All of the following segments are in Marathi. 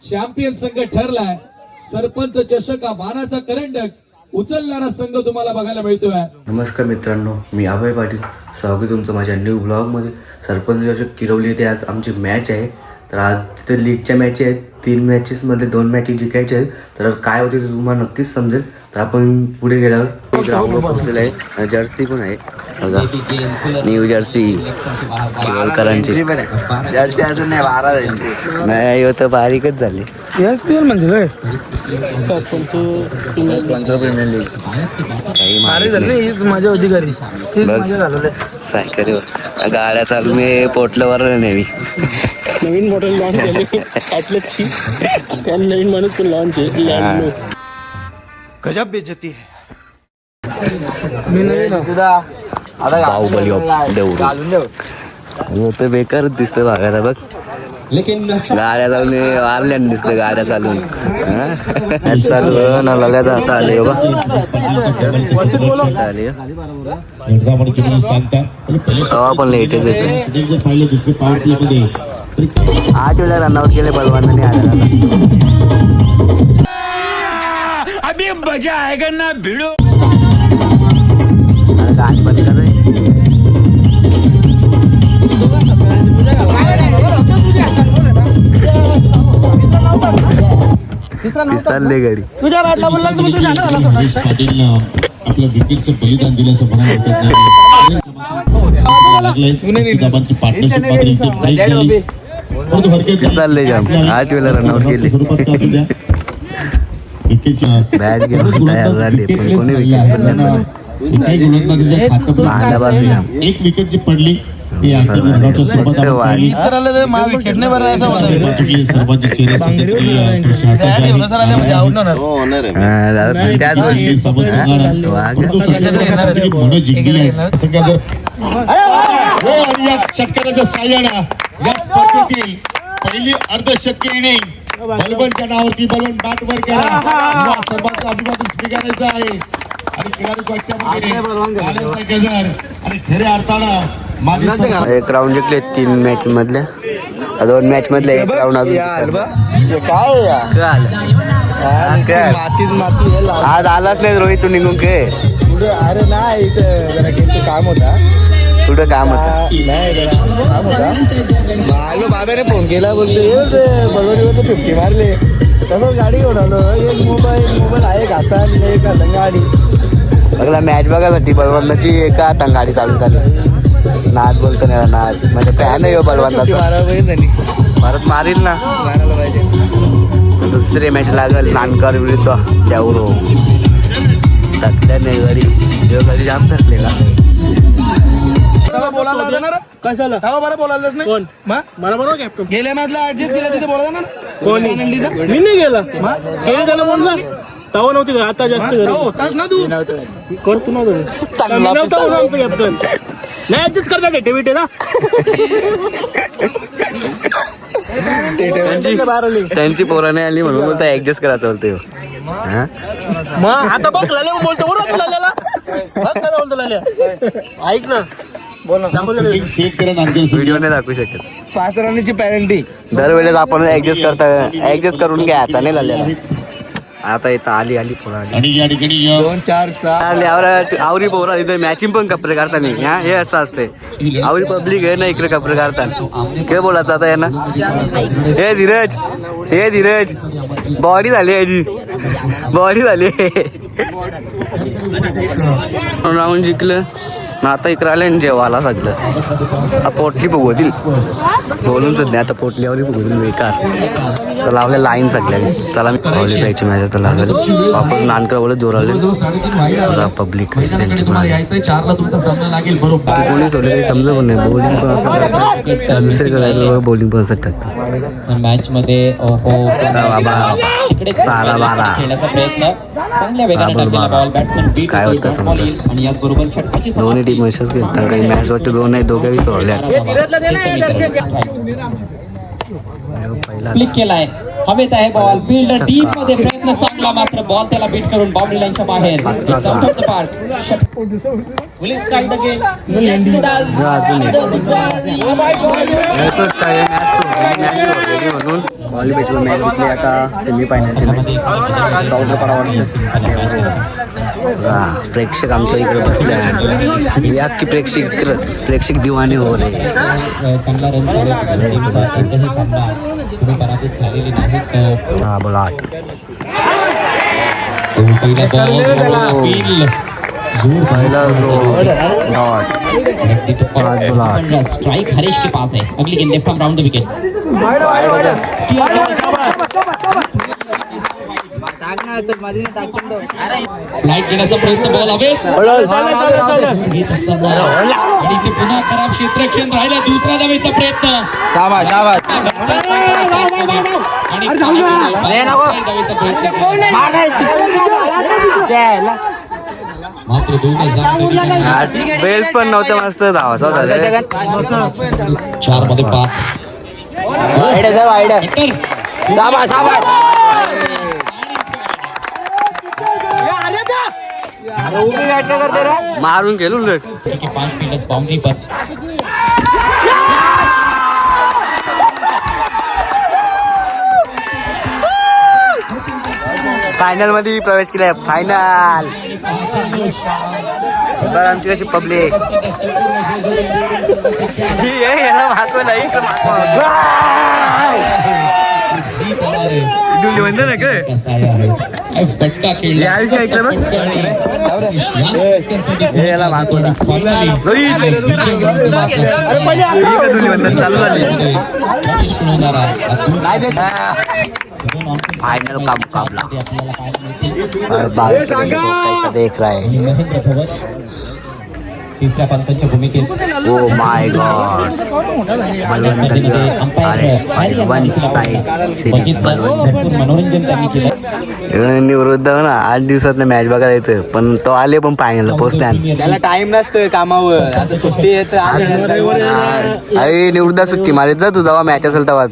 चॅम्पियन संघ ठरलाय. सरपंच चषक हा मानाचा करंडक उचलणारा संघ तुम्हाला बघायला मिळतोय. नमस्कार मित्रांनो, मी अभय पाटील. स्वागत तुमचं माझ्या न्यू ब्लॉगमध्ये. सरपंच चषक किरवली येथे आज आमची मॅच आहे. तर आज तिथे लीगच्या मॅच आहेत. 3 मॅचेसमध्ये 2 मॅचेस जिंकायचे आहेत. तर काय होते ते तुम्हाला नक्कीच समजेल. तर आपण पुढे गेल्यावर ग्राउंडवर पोहोचलेलं आहे. जर्सी पण आहे बघा, न्यू जर्सी किरवलकरांची जर्सी अजून नाही 12 नाही होतं, बारीकच झाली. म्हणजे माझ्या अधिकारी सायकल गाड्या चालू मी पोटल्यावर नेहमी नवीन मॉडेल लॉन्च झाली ॲटलेटची. त्या नवीन माणूस पण लॉन्च आहे. गजब बेइज्जती है. मी नवीन बाहुबली देऊ तर बेकारच दिसतं बघायला. बघ गाड्या चालून वारल्याने दिसतं, गाड्या चालून चालू नलाल्या आता आले बघा आले पण लेटेच येते. 8 वेळा रनआउट केले बलवानाने आला. अभी मजा आएगा ना भिड़ो. गाणी बंद कर चालले गाडी. तुझ्या बॅटला बोलला आपल्या विकेटचं बलिदान दिल्याचं चालले जाम. 8 वेळा रनआउट केले. बॅट घेऊन तयार झाले पण कोणी एक विकेट जी पडली शेतकऱ्याच्या साह्यानं या स्पर्धेतील पहिली अर्धशतकी इनिंग बलवंतच्या नावावरती बलवंत बॅट वर केला. सर्वांचं अभिवादन स्वीकारायचं आहे. आणि खऱ्या अर्थानं एक राऊंड जिंकले 3 मॅच मधल्या. 2 मॅच मधल्या 1 राऊंड अजून आज आलाच नाही रोहित, तू निघून काय? अरे नाही जरा काम होता. कुठं काम होतं? आलो, बाबाने फोन केला, बोलतो बलवणीवर 50 मारले. तसं गाडी घेऊन आलो. एक मोबाईल आहे घातात, एक गाडी बघला. मॅच बघायसाठी बलवंताची एका हाताने गाडी चालू झाली. नाद बोलतो नाही नाद, म्हणजे फॅन आहे बलवंताचा. परत मारील ना, मारायला पाहिजे. दुसरे मॅच लागल नानकर विरुद्ध त्यावर टाकल्या नाही गाडी जाम टाकलेला. कशाला बोलायलाच नाही. कोण मला बरोबर कॅप्टन गेल्या मॅचला ऍडजस्ट केला तिथे बोला ना. कोण? मी नाही गेला. त्याला बोलला तवा नव्हती का, आता जास्त होताच ना. तू करतो ना आमचं कॅप्टन. नाही ऍडजस्ट करता डेटे ना. त्यांची पोरं नाही आली म्हणून बोलता ऍडजस्ट करायचं बोलते. मग आता बघ लाल्या बोलतो बरोबर. लाल्याला बघ काय बोलतो लाल्या. ऐक ना, बोल ना. व्हिडिओ नाही दाखवू शकत. 5 रनची पॅरेंटी दरवेळेस आपण ऍडजस्ट करून घ्यायचा नाही लाल्याला. आता इथं आली पुढे आली 2 4 6 आवरी पोरा इथे मॅचिंग पण कपडे काढता नाही. हे असं असते. आवरी पब्लिक आहे ना इकडे कपडे काढतात. काय बोलायचं आता यांना? हे धीरज बॉडी झाली याची, बॉडी झाली. राऊंड जिंकलं ना. आता इकडे आले जेवायला सगळं. पोटली बघतील बोलून सध्या. आता पोटलीवरही बघतील बेकार. तर लावले लाईन सगळ्या. चला मी पावली प्यायची मॅच आता लागेल. वापस नानकर बोलत जोरावले पब्लिक त्यांची कोणी सोडले काही समजा पण नाही. बॉलिंग पण असं दुसरे बॉलिंग पण असं टाकतात मॅच मध्ये. सारा बारा काय होतं समजा. दोन्ही टीम अशाच घेतात. काही मॅच वाटतं 2 नाही, दोघेही सोडल्या. क्लिक केलाय हवेत आहे बॉल फिल्ड डीप मध्ये प्रयत्न चांगला मात्र बॉल त्याला बीट करून बाउंड्री लाईनच्या बाहेर पोलीस काढ गेम म्हणून व्हॉलीबॉल मॅच जिंकली आता सेमीफायनलची मॅच चौदापडा वर्सेस प्रेक्षक आमच्या इकडे बसले या की प्रेक्षक दिवाने हो रे हा बोला पहिला स्ट्राइक हरीश के पास है अगली गेंद left from round the wicket light घेण्याचा प्रयत्न बॉल हवेत आणि ते पुन्हा खराब क्षेत्ररक्षण राहिलं दुसऱ्या धावेचा प्रयत्न आणि धावेचा प्रयत्न मात्र 2 बेल्स पण नव्हते मस्त धावाचा 4 मध्ये 5 मारून गेलो उलट 5 फील्डर्स बाउंड्री पर फायनल मध्ये प्रवेश केलाय फायनल बघ आमची कशी पब्लिक फटका खेळला काय इकडे बघ चालू झाली फाइनल का मुकाबला और बारिश का कैसा देख रहा है तिसऱ्या पंचांच्या भूमिकेत oh my God one side series मनोरंजन त्यांनी केलं निवृत्त ना 8 दिवसात मॅच बघायला येतं पण तो आले पण फायनल पोहोचते त्याला टाइम नसतं कामावर आता सुट्टी येत अरे निवृत्त सुट्टी मारत जा तू जेव्हा मॅच असेल तेव्हा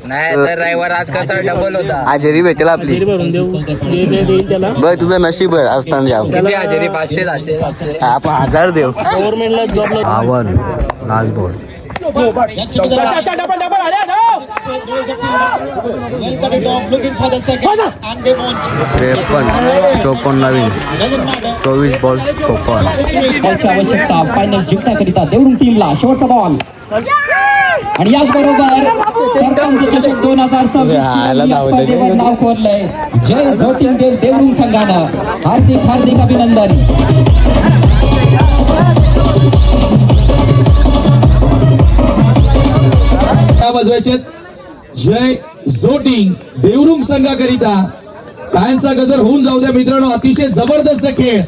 ड्रायव्हर आज कसा डबल होता हजेरी भेटेल आपली बघ तुझं नशीब असताना जाऊ किती हजेरी 500 आपण 1000 देऊ गव्हर्नमेंटला जॉबला आवन लास्ट बॉल चोपन्न नवीन 24 बॉल 54 आवश्यकता फायनल जिंकण्याकरिता देवरुंग टीमला शेवटचा बॉल आणि याचबरोबर सरपंच चषक 2026 नाव कोरलंय जय झोटिंग देव देवरुंग संघानं हार्दिक अभिनंदन वाजवायचे जय झोटिंग देवरुंग संघाकरिता टाळ्यांचा गजर होऊन जाऊ द्या मित्रांनो अतिशय जबरदस्त खेळ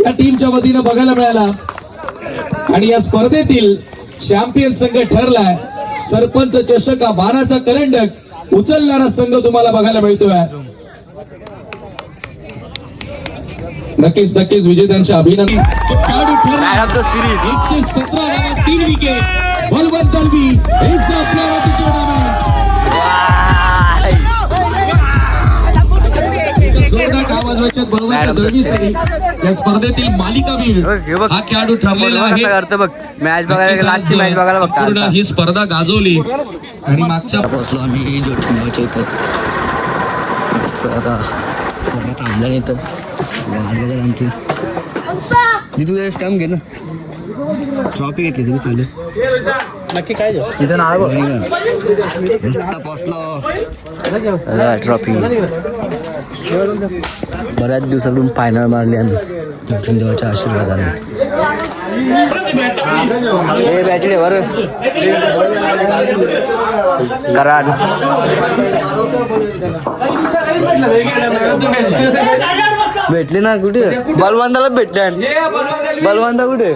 या टीमच्या वतीनं बघायला मिळाला आणि या स्पर्धेतील चॅम्पियन संघ ठरलाय सरपंच चषक हा मानाचा करंडक उचलणारा संघ तुम्हाला बघायला मिळतोय नक्कीच विजेत्यांचे अभिनंदन 117 धावात 3 wicket Balwant Dalvi is the player of the tournament. जोरदार आवाज वाचत बलवंत दलवीसाठी या स्पर्धेतील मालिकावीर हा खेळाडू ठरलेला आहे बघ मॅच बघायला लास्टची मॅच बघायला पूर्ण ही स्पर्धा गाजवली आणि मागच्या पोहोचलो आम्ही जोटिंबाच्या इथं आता थांबल्या इथं आमची तुझा स्टॅम्प घे ना ट्रॉफी घेतली तरी चालेल नक्की काय तिथं नाव पोचलो ट्रॉफी बऱ्याच दिवसातून फायनल मारली आम्ही देवाच्या आशीर्वादाने हे बॅटले बरं कराड भेटले ना कुठे बलवंताला भेटले बलवंता कुठे